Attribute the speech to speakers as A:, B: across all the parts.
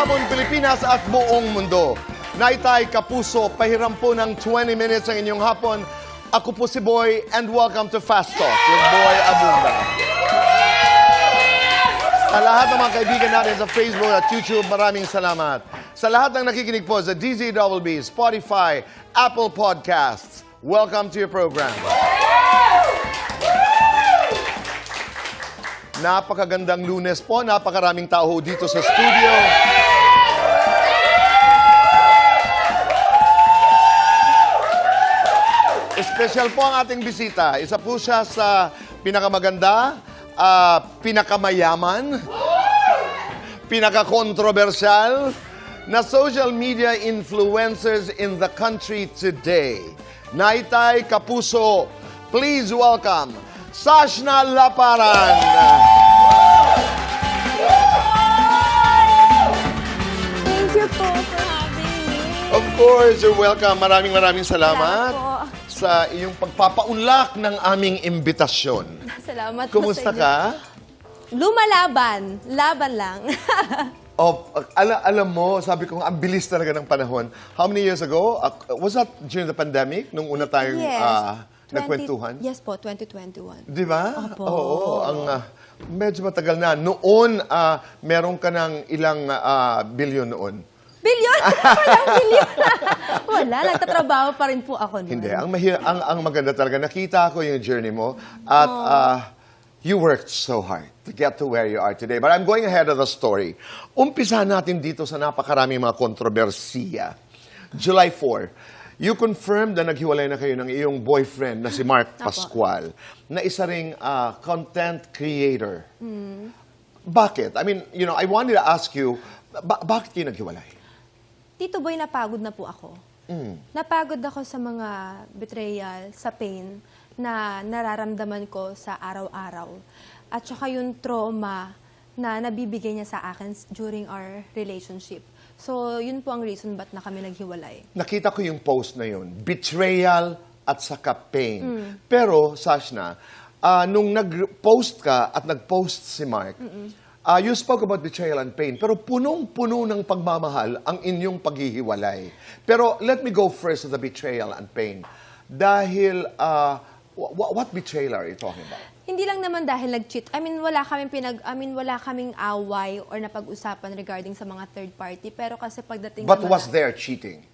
A: hapon, Pilipinas at buong mundo. Naitay Kapuso, pahiram po ng 20 minutes ang inyong hapon. Ako po si Boy and welcome to Fast Talk with Boy Abunda. Sa lahat ng mga kaibigan natin sa Facebook at YouTube, maraming salamat. Sa lahat ng nakikinig po sa DZWB, Spotify, Apple Podcasts, welcome to your program. Napakagandang Lunes po, napakaraming tao dito sa studio. Special po ang ating bisita. Isa po siya sa pinakamaganda, pinakamayaman, pinakakontrobersyal na social media influencers in the country today. Naitay Kapuso, please welcome Sashna Laparan.
B: Thank you po for having me.
A: Of course, you're welcome. Maraming salamat
B: Salamat po.
A: sa iyong pagpapaunlak ng aming imbitasyon.
B: Salamat po
A: Kumusta
B: sa inyo.
A: ka?
B: Lumalaban. Laban lang.
A: Alam mo, sabi ko, ang bilis talaga ng panahon. How many years ago? Was that during the pandemic? Nung una tayong nagkwentuhan?
B: Yes po, 2021.
A: Di ba?
B: Opo.
A: Oo. Medyo matagal na. Noon, meron ka ng ilang bilyon noon.
B: Bilyon? Walang bilyon. Wala, nagtatrabaho pa rin po ako noon.
A: Hindi. Ang maganda talaga, nakita ko yung journey mo at you worked so hard to get to where you are today. But I'm going ahead of the story. Umpisa natin dito sa napakaraming mga kontrobersiya. July 4, you confirmed na naghiwalay na kayo ng iyong boyfriend na si Mark Pascual, na isa ring content creator. Bakit? I mean, I wanted to ask you, bakit kayo naghiwalay?
B: Tito Boy, napagod na po ako. Napagod ako sa mga betrayal, sa pain na nararamdaman ko sa araw-araw. At saka yung trauma na nabibigay niya sa akin during our relationship. So, yun po ang reason ba't na kami naghiwalay.
A: Nakita ko yung post na yun. Betrayal at saka pain. Pero, Sashna, nung nag-post ka at nag-post si Mark, you spoke about betrayal and pain, pero punong-puno ng pagmamahal ang inyong paghihiwalay. Pero let me go first to the betrayal and pain. Dahil, what betrayal are you talking about?
B: Hindi lang naman dahil nag-cheat. Wala kaming away or napag-usapan regarding sa mga third party. Pero kasi pagdating
A: But
B: sa mga...
A: was there cheating?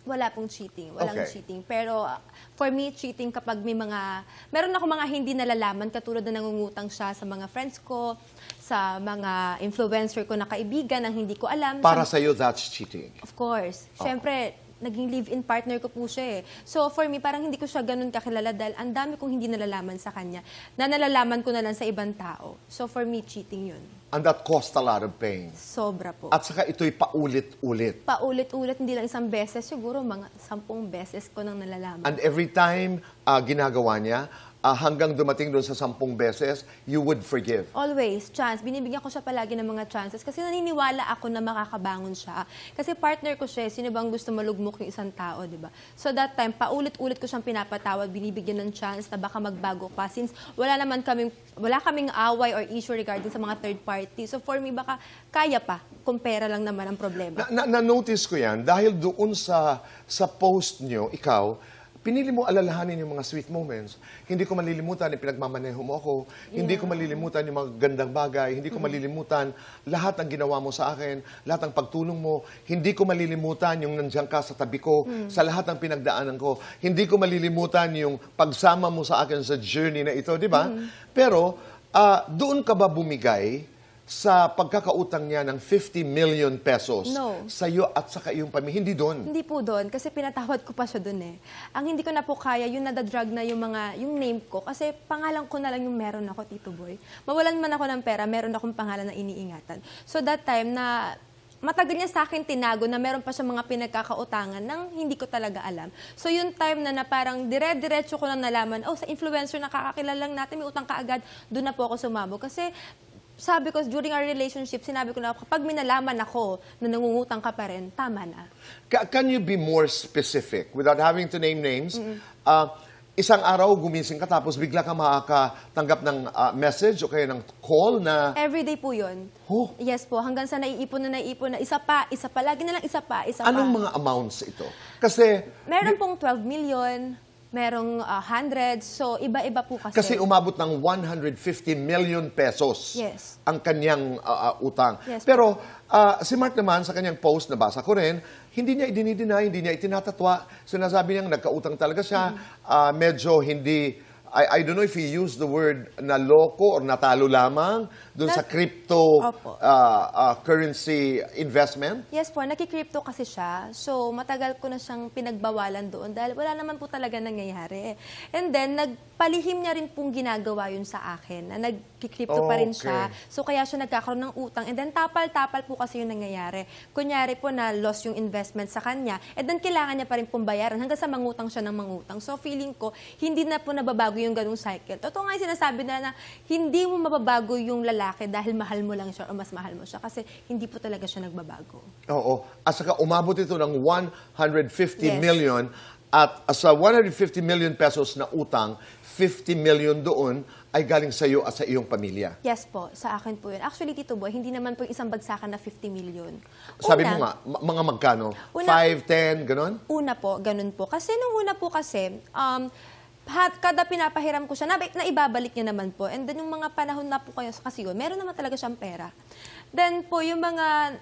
B: Wala pong cheating. Walang
A: Okay.
B: cheating. Pero for me, cheating kapag may mga... Meron ako mga hindi nalalaman, katulad na nangungutang siya sa mga friends ko, sa mga influencer ko na kaibigan ang hindi ko alam.
A: Para sa'yo, that's cheating.
B: Of course. Siyempre, naging live-in partner ko po siya eh. So for me, parang hindi ko siya ganun kakilala dahil ang dami kong hindi nalalaman sa kanya na nalalaman ko na lang sa ibang tao. So for me, cheating yun.
A: And that caused a lot of pain.
B: Sobra po.
A: At saka ito'y paulit-ulit.
B: Paulit-ulit, hindi lang isang beses, siguro mga 10 beses ko nang nalalaman.
A: And every time ginagawa niya, hanggang dumating doon sa 10 beses, you would forgive.
B: Always, chance. Binibigyan ko siya palagi ng mga chances kasi naniniwala ako na makakabangon siya. Kasi partner ko siya, sino bang gusto malugmok yung isang tao, di ba? So that time, paulit-ulit ko siyang pinapatawad, binibigyan ng chance na baka magbago pa since wala kaming away or issue regarding sa mga third party. So for me, baka kaya pa kung pera lang naman ang problema.
A: Na-notice ko yan dahil doon sa post nyo, ikaw, pinili mo alalahanin yung mga sweet moments. Hindi ko malilimutan yung pinagmamaneho mo ako. Hindi ko malilimutan yung mga gandang bagay. Hindi ko malilimutan lahat ng ginawa mo sa akin, lahat ng pagtulong mo. Hindi ko malilimutan yung nandiyan ka sa tabi ko, sa lahat ng pinagdaanan ko. Hindi ko malilimutan yung pagsama mo sa akin sa journey na ito, di ba? Pero, doon ka ba bumigay sa pagkakautang niya ng 50 million pesos
B: No.
A: sa iyo at sa iyong pamilya? Hindi doon.
B: Hindi po doon, kasi pinatawad ko pa siya doon eh. Ang hindi ko na po kaya, yung nadadrag na yung name ko, kasi pangalan ko na lang yung meron ako, Tito Boy. Mawalan man ako ng pera, meron akong pangalan na iniingatan. So that time na matagal niya sa akin tinago na meron pa siya mga pinagkakautangan nang hindi ko talaga alam. So yung time na parang dire-diretso ko lang nalaman, sa influencer nakakakilala lang natin, may utang ka agad, doon na po ako sumabog. Kasi sabi ko, during our relationship, sinabi ko na kapag minalaman ako na nangungutang ka pa rin, tama na.
A: Can you be more specific without having to name names? isang araw gumising ka tapos bigla ka makakatanggap ng message o kaya ng call na,
B: Everyday po yun.
A: oh,
B: Yes po, hanggang sa naiipon na isa pa, lagi na lang isa pa.
A: anong mga amounts ito? Kasi,
B: Meron pong 12 million, merong 100, so iba-iba po
A: kasi umabot ng 150 million pesos
B: Yes.
A: ang kanyang utang.
B: Yes.
A: Pero si Mark naman sa kanyang post, nabasa ko rin, hindi niya idinideny, hindi niya itinatatwa. Sinasabi niyang nagkautang talaga siya. Medyo hindi, I don't know if he used the word na loko or natalo lamang dun sa crypto
B: Opo.
A: currency investment.
B: Yes po, nakikrypto kasi siya. So, matagal ko na siyang pinagbawalan doon dahil wala naman po talaga nangyayari. And then, nagpalihim niya rin pong ginagawa yun sa akin na nagkikrypto pa rin siya.
A: Okay.
B: So, kaya siya nagkakaroon ng utang. And then, tapal-tapal po kasi yung nangyayari. Kunyari po na loss yung investment sa kanya. And then, kailangan niya pa rin pong bayaran hanggang sa mangutang siya ng mangutang. So, feeling ko, hindi na po nababago yung ganung cycle. Totoo nga yung sinasabi na hindi mo mababago yung lalaki dahil mahal mo lang siya o mas mahal mo siya. Kasi hindi po talaga siya nagbabago.
A: Oo. At saka umabot ito ng 150
B: Yes.
A: million at sa 150 million pesos na utang, 50 million doon ay galing sa iyo at sa iyong pamilya.
B: Yes po, sa akin po yun. Actually, Tito Boy, hindi naman po yung isang bagsakan na 50 million.
A: Sabi
B: Una,
A: mo nga, mga magkano?
B: Una-
A: 5, 10, ganon?
B: Una po, ganun po. Kasi nung una po kasi, kada pinapahiram ko siya, naibabalik niya naman po. And then yung mga panahon na po kayo kasi yun, meron naman talaga siyang pera. Then po, yung mga,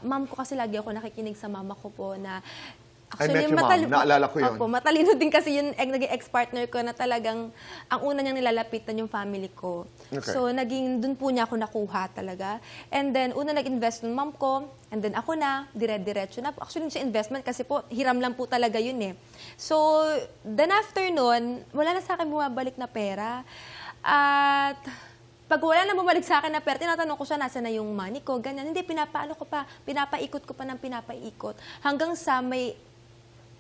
B: ma'am ko kasi lagi ako nakikinig sa mama ko po na,
A: met your mom. Naalala ko yun.
B: Opo, matalino din kasi yung naging ex-partner ko na talagang ang una niyang nilalapitan yung family ko.
A: Okay.
B: So, dun po niya ako nakuha talaga. And then, una nag-invest ng mom ko, and then ako na, dire-diretso na po. Actually, hindi siya investment kasi po, hiram lang po talaga yun eh. So, then after nun, wala na sa akin bumabalik na pera. At pag wala na bumalik sa akin na pera, tinatanong ko siya, nasa na yung money ko, ganyan. Hindi, pinapaikot ko pa ng pinapaikot. Hanggang sa may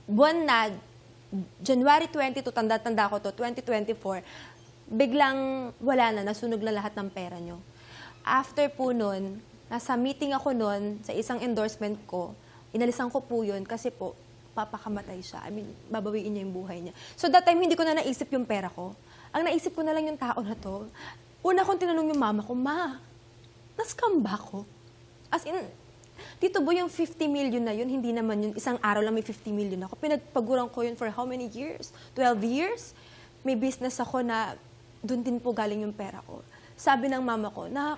B: buwan na, January 22, tanda-tanda ko to, 2024, biglang wala na, nasunog na lahat ng pera nyo. After po nun, nasa meeting ako nun sa isang endorsement ko, inalisan ko po yun kasi po, papakamatay siya. I mean, babawiin niya yung buhay niya. So that time, hindi ko na naisip yung pera ko. Ang naisip ko na lang yung tao na to. Una kong tinanong yung mama ko, Ma, na-scam ba ako? As in, Tito Boy, yung 50 million na yun, hindi naman yun, isang araw lang may 50 million ako. Pinagpaguran ko yun for how many years? 12 years? May business ako na doon din po galing yung pera ko. Sabi ng mama ko, na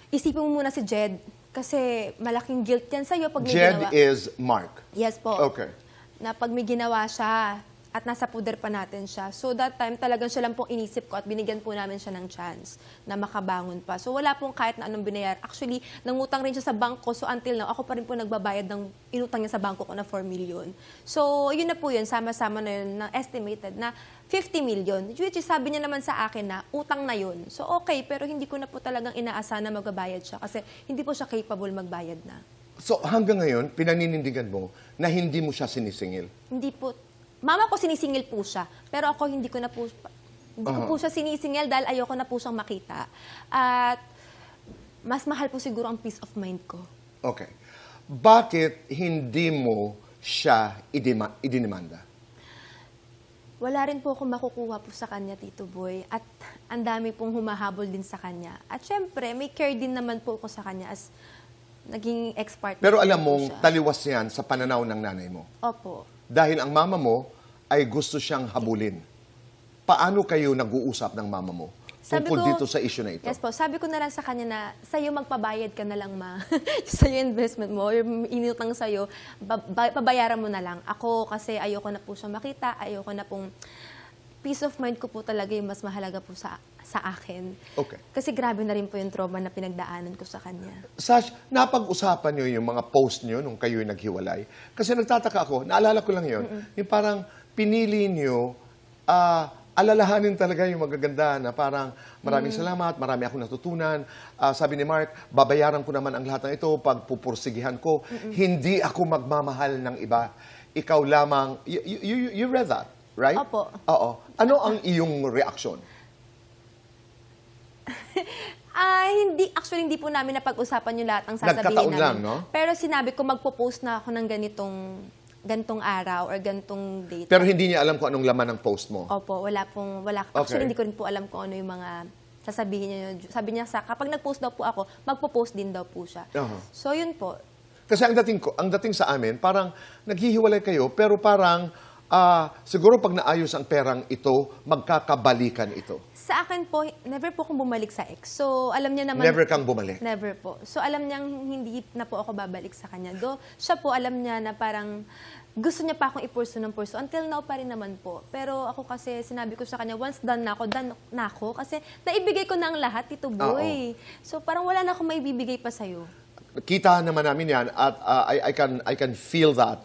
B: isipin mo muna si Jed kasi malaking guilt yan sa'yo pag may ginawa.
A: Jed is Mark.
B: Yes po.
A: Okay.
B: Na pag may ginawa siya at nasa puder pa natin siya. So that time talagang siya lang pong inisip ko at binigyan po namin siya ng chance na makabangon pa. So wala pong kahit na anong binayar. Actually, nangutang rin siya sa bangko. So until now, ako pa rin po nagbabayad ng inutang niya sa bangko ko na 4 million. So yun na po yun, sama-sama na yun, na estimated na 50 million. Which is sabi niya naman sa akin na utang na yun. So okay, pero hindi ko na po talagang inaasa na magbabayad siya kasi hindi po siya capable magbayad na.
A: So hanggang ngayon, pinaninindigan mo na hindi mo siya sinisingil.
B: Hindi po. Mama ko sinisingil po siya, pero ako hindi ko po siya sinisingil dahil ayoko na po siyang makita. At mas mahal po siguro ang peace of mind ko.
A: Okay. Bakit hindi mo siya idinimanda?
B: Wala rin po akong makukuha po sa kanya, Tito Boy. At ang dami pong humahabol din sa kanya. At syempre, may care din naman po ako sa kanya as naging ex-partner.
A: Pero alam
B: po
A: mong
B: siya.
A: taliwas yan sa pananaw ng nanay mo.
B: Opo.
A: Dahil ang mama mo ay gusto siyang habulin. Paano kayo nag-uusap ng mama mo tungkol dito sa issue na ito?
B: Yes po, sabi ko na lang sa kanya na sa'yo magpabayad ka na lang, Ma. Sa'yo investment mo, or inutang sa'yo, pabayaran mo na lang. Ako kasi ayoko na po siya makita, ayoko na pong peace of mind ko po talaga yung mas mahalaga po sa akin.
A: Okay.
B: Kasi grabe na rin po yung trauma na pinagdaanan ko sa kanya.
A: Sash, napag-usapan niyo yung mga post niyo nung kayo'y naghiwalay? Kasi nagtataka ako, naalala ko lang yun, yung parang pinili niyo, alalahanin talaga yung magaganda na parang maraming salamat, marami akong natutunan. Sabi ni Mark, babayaran ko naman ang lahat ng ito pag pupursigihan ko. Hindi ako magmamahal ng iba. Ikaw lamang, you read that, right?
B: Opo.
A: Oo. Ano ang iyong reaksyon?
B: Hindi po namin napag-usapan yung lahat ng sasabihin
A: Nagkataon
B: namin.
A: lang, no?
B: Pero sinabi ko, magpo-post na ako ng ganitong gantong araw or gantong date.
A: Pero hindi niya alam kung anong laman ng post mo.
B: Opo, wala.
A: Okay.
B: Actually, hindi ko rin po alam kung ano yung mga sasabihin niya. Sabi niya kapag nag-post daw po ako, magpo-post din daw po siya.
A: Uh-huh.
B: So, yun po.
A: Kasi ang dating sa amin, parang naghihiwalay kayo, pero parang siguro pag naayos ang perang ito, magkakabalikan ito.
B: Sa akin po, never po akong bumalik sa ex. So, alam niya naman...
A: Never kang bumalik.
B: Never po. So, alam niyang hindi na po ako babalik sa kanya. Do, siya po, alam niya na parang gusto niya pa akong ipurso ng purso. Until now pa rin naman po. Pero ako kasi, sinabi ko sa kanya, once done na ako. Kasi naibigay ko na ang lahat, Tito Boy. So, parang wala na akong maibibigay pa sa'yo.
A: Kita naman namin yan at I can feel that.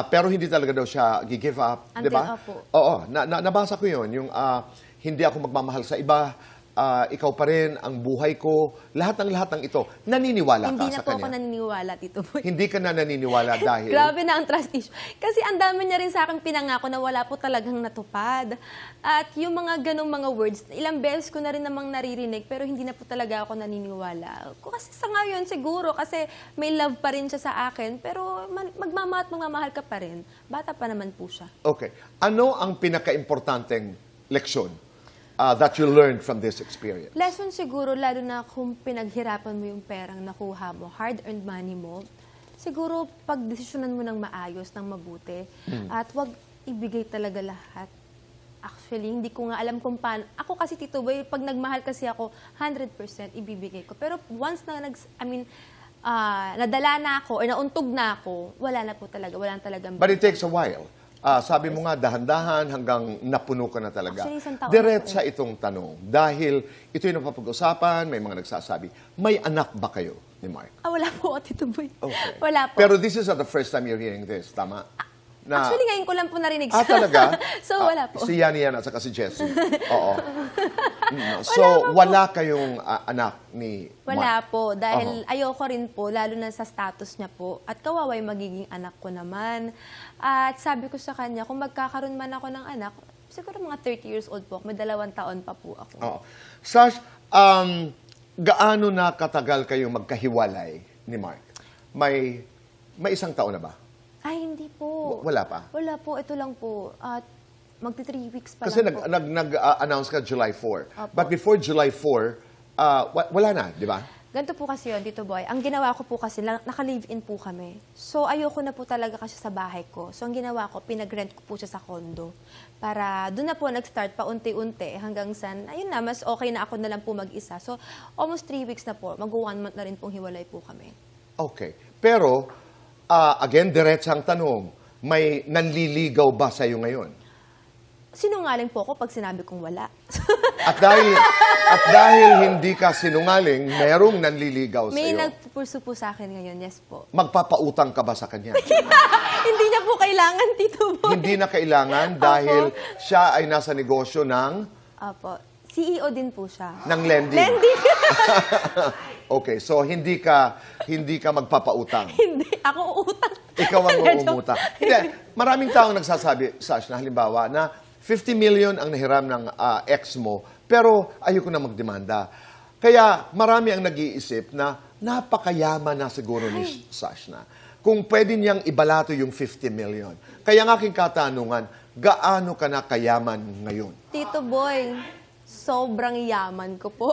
A: Pero hindi talaga daw siya give up, di ba?
B: Opo.
A: Oo, nabasa ko yun. Yung hindi ako magmamahal sa iba, ikaw pa rin, ang buhay ko, lahat ng ito. Naniniwala
B: Hindi
A: ka
B: na
A: sa
B: po ako
A: kanya.
B: naniniwala, Tito Boy.
A: Hindi ka na naniniwala dahil...
B: Grabe na ang trust issue. Kasi ang dami niya rin sa akin pinangako na wala po talagang natupad. At yung mga ganong mga words, ilang beses ko na rin namang naririnig, pero hindi na po talaga ako naniniwala. Kasi sa ngayon, siguro, kasi may love pa rin siya sa akin, pero magmamahal ka pa rin. Bata pa naman po siya.
A: Okay. Ano ang pinaka-importanteng leksyon that you learned from this experience?
B: Lesson siguro, lalo na kung pinaghirapan mo yung perang nakuha mo, hard-earned money mo, siguro pagdesisyonan mo ng maayos, ng mabuti, at wag ibigay talaga lahat. Actually, hindi ko nga alam kung paano. Ako kasi, Tito Boy, pag nagmahal kasi ako, 100% ibibigay ko. Pero once na nadala na ako or nauntog na ako, wala na po talaga. Wala na talagang...
A: But it takes a while. Sabi mo nga, dahan-dahan hanggang napuno ka na talaga.
B: Actually, isang taon
A: Diretsa
B: na po
A: itong tanong. Dahil ito yung napapag-usapan, may mga nagsasabi, may anak ba kayo ni Mark?
B: Wala po, Tito Boy.
A: Okay.
B: Wala po.
A: Pero this is not the first time you're hearing this, tama?
B: Actually, ngayon ko lang po narinig siya.
A: Talaga?
B: So, wala po.
A: Si Yani yan at saka si Jessie. Oo. So, wala kayong anak ni Mark?
B: Wala po, dahil ayoko rin po, lalo na sa status niya po. At kawawa yung magiging anak ko naman. At sabi ko sa kanya, kung magkakaroon man ako ng anak, siguro mga 30 years old po ako, may 2 taon pa po ako.
A: Oo. Sash, gaano na katagal kayong magkahiwalay ni Mark? May isang taon na ba?
B: Ay, hindi po.
A: Wala pa?
B: Wala po, ito lang po. At magti 3 weeks pa
A: Kasi
B: lang po.
A: nag-announce ka July 4.
B: Opo.
A: But before July 4, wala na, di ba?
B: Ganito po kasi yun, Tito Boy. Ang ginawa ko po kasi, naka-live-in po kami. So, ayoko na po talaga kasi sa bahay ko. So, ang ginawa ko, pinag-rent ko po siya sa condo. Para doon na po nag-start pa unti-unti hanggang sa, ayun na, mas okay na ako na lang po mag-isa. So, almost 3 weeks na po. Mag-1 month na rin pong hiwalay po kami.
A: Okay. Pero, again, diretsang tanong, may nanliligaw ba sa'yo ngayon?
B: Sinungaling po ako pag sinabi kong wala.
A: At dahil hindi ka sinungaling, merong nanliligaw
B: May
A: sa'yo.
B: nagpupursu po sa akin ngayon, yes po.
A: Magpapautang ka ba sa kanya?
B: Hindi niya po kailangan, Tito Boy.
A: Hindi na kailangan dahil siya ay nasa negosyo ng
B: Opo. CEO din po siya.
A: lending.
B: Lending.
A: Okay, so hindi ka magpapautang.
B: Hindi. Ako utang.
A: Ikaw ang uumutang. Hindi, maraming taong nagsasabi, Sash, na halimbawa na 50 million ang nahiram ng ex mo, pero ayoko na magdemanda. Kaya marami ang nag-iisip na napakayaman na siguro ni Sash na. Kung pwede niyang ibalato yung 50 million. Kaya ang aking katanungan, gaano ka na kayaman ngayon?
B: Tito Boy, sobrang yaman ko po.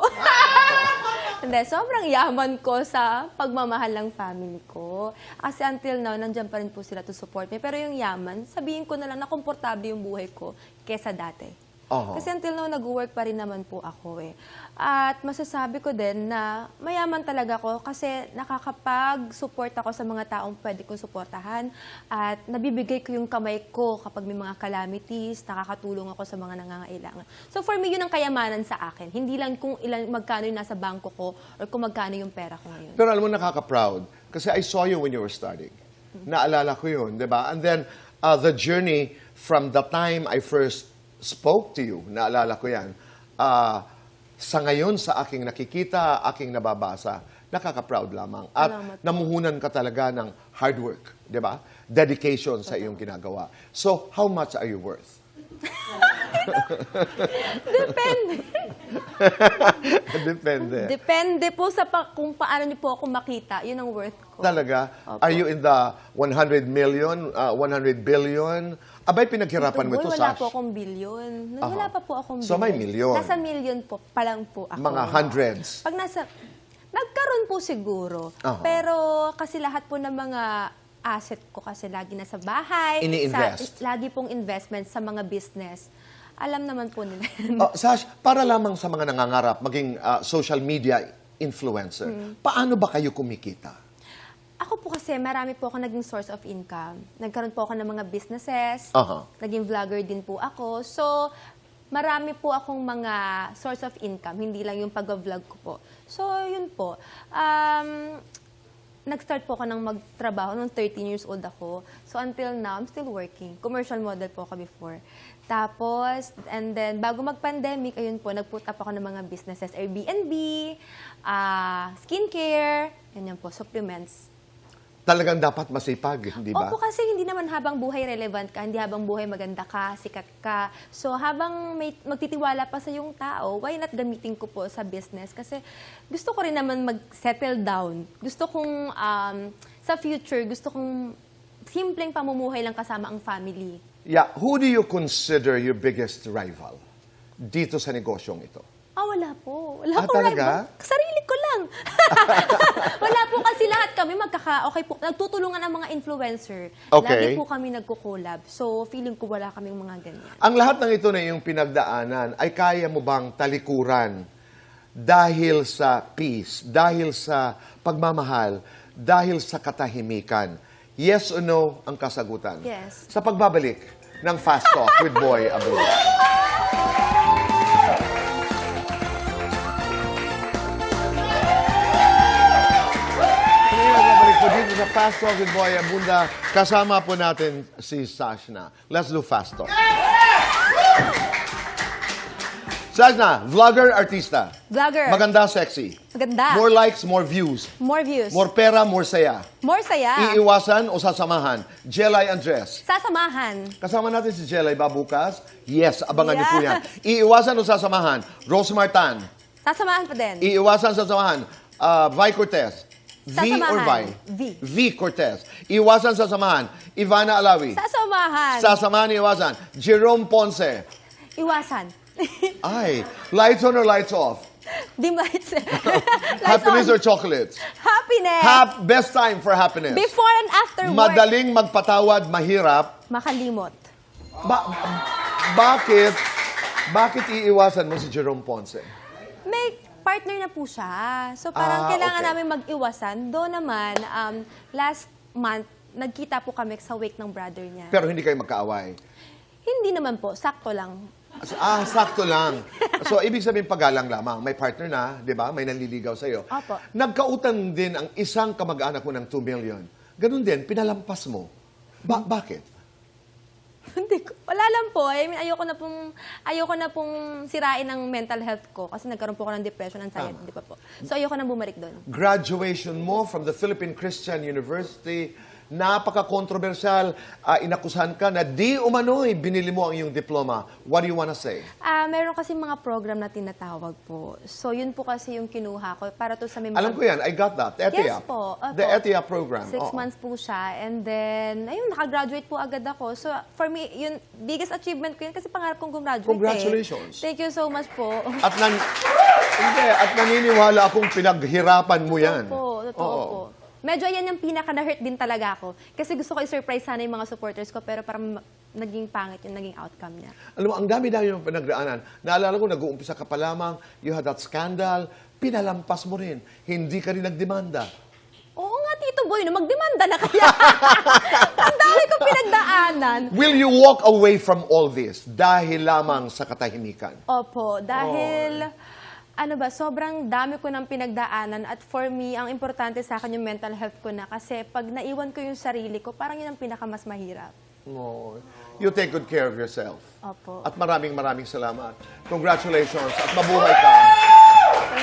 B: Hindi, sobrang yaman ko sa pagmamahal ng family ko. Kasi until now, nandiyan pa rin po sila to support me. Pero yung yaman, sabihin ko na lang na komportable yung buhay ko kesa dati. Kasi until now, nag-work pa rin naman po ako eh. At masasabi ko din na mayaman talaga ako kasi nakakapag-support ako sa mga taong pwede kong suportahan. At nabibigay ko yung kamay ko kapag may mga calamities, nakakatulong ako sa mga nangangailangan. So for me, yun ang kayamanan sa akin. Hindi lang kung magkano yung nasa bangko ko or kung magkano yung pera ko ngayon.
A: Pero alam mo, nakaka-proud. Kasi I saw you when you were studying. Naalala ko yun, di ba? And then, the journey from the time I first spoke to you, naalala ko yan, sa ngayon, sa aking nakikita, aking nababasa, nakaka-proud lamang. At
B: Salamat po.
A: namuhunan ka talaga ng hard work, di ba? Dedication sa iyong ginagawa. So, how much are you worth?
B: Depende.
A: Depende.
B: Depende po sa kung paano niyo po ako makita. Yun ang worth ko.
A: Talaga?
B: Opo.
A: Are you in the 100 million, 100 billion? Abay, pinaghirapan mo ito,
B: Boy, wala
A: Sash.
B: po akong billion.
A: Aha.
B: Wala pa po akong billion.
A: So, may milyon.
B: Nasa million po pa lang po ako.
A: Mga hundreds.
B: Pag nagkaroon po siguro.
A: Aha.
B: Pero kasi lahat po ng mga asset ko kasi lagi nasa bahay.
A: Ini-invest.
B: Lagi pong investment sa mga business. Alam naman po nila.
A: Sash, para lamang sa mga nangangarap, maging social media influencer, paano ba kayo kumikita?
B: Ako po kasi, marami po ako naging source of income. Nagkaroon po ako ng mga businesses.
A: Aha.
B: Naging vlogger din po ako. So, marami po akong mga source of income. Hindi lang yung pag-vlog ko po. So, yun po. Nag-start po ako ng magtrabaho nung 13 years old ako. So, until now, I'm still working. Commercial model po ako before. Tapos, and then, bago mag-pandemic, ayun po, nag-put up ako ng mga businesses. Airbnb, skincare, ganyan po, supplements.
A: Talagang dapat masipag, di ba?
B: Opo, kasi hindi naman habang buhay relevant ka, hindi habang buhay maganda ka, sikat ka. So, habang may magtitiwala pa sa yung tao, why not gamitin ko po sa business? Kasi gusto ko rin naman mag-settle down. Gusto kong, sa future, gusto kong simpleng pamumuhay lang kasama ang family.
A: Yeah, who do you consider your biggest rival dito sa negosyong ito?
B: Wala po. Wala po
A: talaga?
B: rival. Sarili ko lang. Wala po kasi lahat kami okay po. Nagtutulungan ang mga influencer.
A: Okay.
B: Lagi po kami nagko-collab. So, feeling ko wala kaming mga ganyan.
A: Ang lahat ng ito na iyong pinagdaanan, ay kaya mo bang talikuran dahil sa peace, dahil sa pagmamahal, dahil sa katahimikan? Yes or no ang kasagutan?
B: Yes.
A: Sa pagbabalik ng Fast Talk with Boy Abunda. Nagbabalik po dito sa Fast Talk with Boy Abunda. Kasama po natin si Sashna. Let's do Fast Talk. Sashna, vlogger, artista.
B: Vlogger.
A: Maganda, sexy.
B: Maganda.
A: More likes, more views.
B: More views.
A: More pera, more saya.
B: More saya.
A: Iiwasan o sasamahan? Jelay Andres.
B: Sasamahan.
A: Kasama natin si Jelay ba bukas? Yes, abangan niyo po yan.
B: Yes.
A: Iiwasan o sasamahan? Rose Martan.
B: Sasamahan pa din.
A: Iiwasan, sasamahan? Vi Cortez. V or Vi?
B: Sasamahan. V.
A: V Cortez. Iiwasan, sasamahan? Ivana Alawi.
B: Sasamahan.
A: Sasamahan, iiwasan? Jerome Ponce.
B: Iwasan.
A: Ay, lights on or lights off?
B: Dim lights. Lights
A: Happiness
B: on.
A: or chocolates?
B: Happiness.
A: Best time for happiness.
B: Before and after work.
A: Madaling magpatawad, mahirap.
B: Makalimot.
A: Bakit iiwasan mo si Jerome Ponce?
B: May partner na po siya. So parang kailangan
A: okay.
B: namin mag-iwasan. Doon naman, last month, nagkita po kami sa wake ng brother niya.
A: Pero hindi kayo magkaaway.
B: Hindi naman po, sakto lang.
A: Sakto lang. So, ibig sabihin pagalang lamang. May partner na, di ba? May nanliligaw sa'yo.
B: Opo.
A: Nagkautang din ang isang kamag-anak mo ng 2 million. Ganun din, pinalampas mo. Bakit?
B: Hindi ko. Wala lang po. I mean, ayoko na pong sirain ang mental health ko kasi nagkaroon po ako ng depression, anxiety, di ba po? So, ayoko na bumalik doon.
A: Graduation mo from the Philippine Christian University, napaka-controversial, inakusahan ka na di umano'y binili mo ang iyong diploma. What do you wanna say?
B: Meron kasi mga program na tinatawag po. So, yun po kasi yung kinuha ko para to sa may mga...
A: Alam ko yan, I got that. ETIA.
B: Yes po. Opo.
A: The ETIA program.
B: 6
A: Oo.
B: months po siya. And then, ayun, nakagraduate po agad ako. So, for me, yun, biggest achievement ko yun kasi pangarap kong gumraduate.
A: Congratulations.
B: Thank you so much po.
A: At naniniwala akong pinaghirapan mo yan.
B: Totoo
A: Oo.
B: po. Medyo yan yung pinaka-na-hurt din talaga ako. Kasi gusto ko i-surprise sana yung mga supporters ko, pero parang naging pangit yung naging outcome niya.
A: Alam mo, ang dami-dami yung pinagdaanan. Naalala ko, nag-uumpisa ka pa lamang, you had that scandal, pinalampas mo rin. Hindi ka rin nagdemanda.
B: Oo nga, Tito Boy, no, magdemanda na kaya. Ang dami kong pinagdaanan.
A: Will you walk away from all this dahil lamang sa katahimikan?
B: Opo, dahil... Ano ba, sobrang dami ko ng pinagdaanan at for me, ang importante sa akin yung mental health ko na kasi pag naiwan ko yung sarili ko, parang yun ang pinakamas mahirap.
A: Oh, you take good care of yourself.
B: Opo.
A: At maraming salamat. Congratulations at mabuhay ka.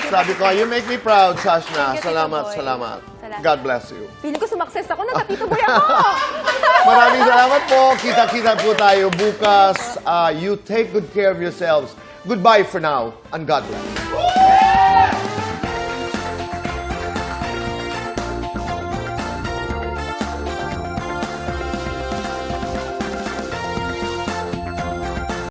A: Sabi ko, you make me proud, Sashna.
B: Thank you, Tito
A: Salamat.
B: Boy.
A: Salamat.
B: Salamat.
A: God bless you.
B: Feeling ko sumakses ako, naka-Tito Boy ako!
A: Maraming salamat po. Kita-kita po tayo bukas. You take good care of yourselves. Goodbye for now, and God bless.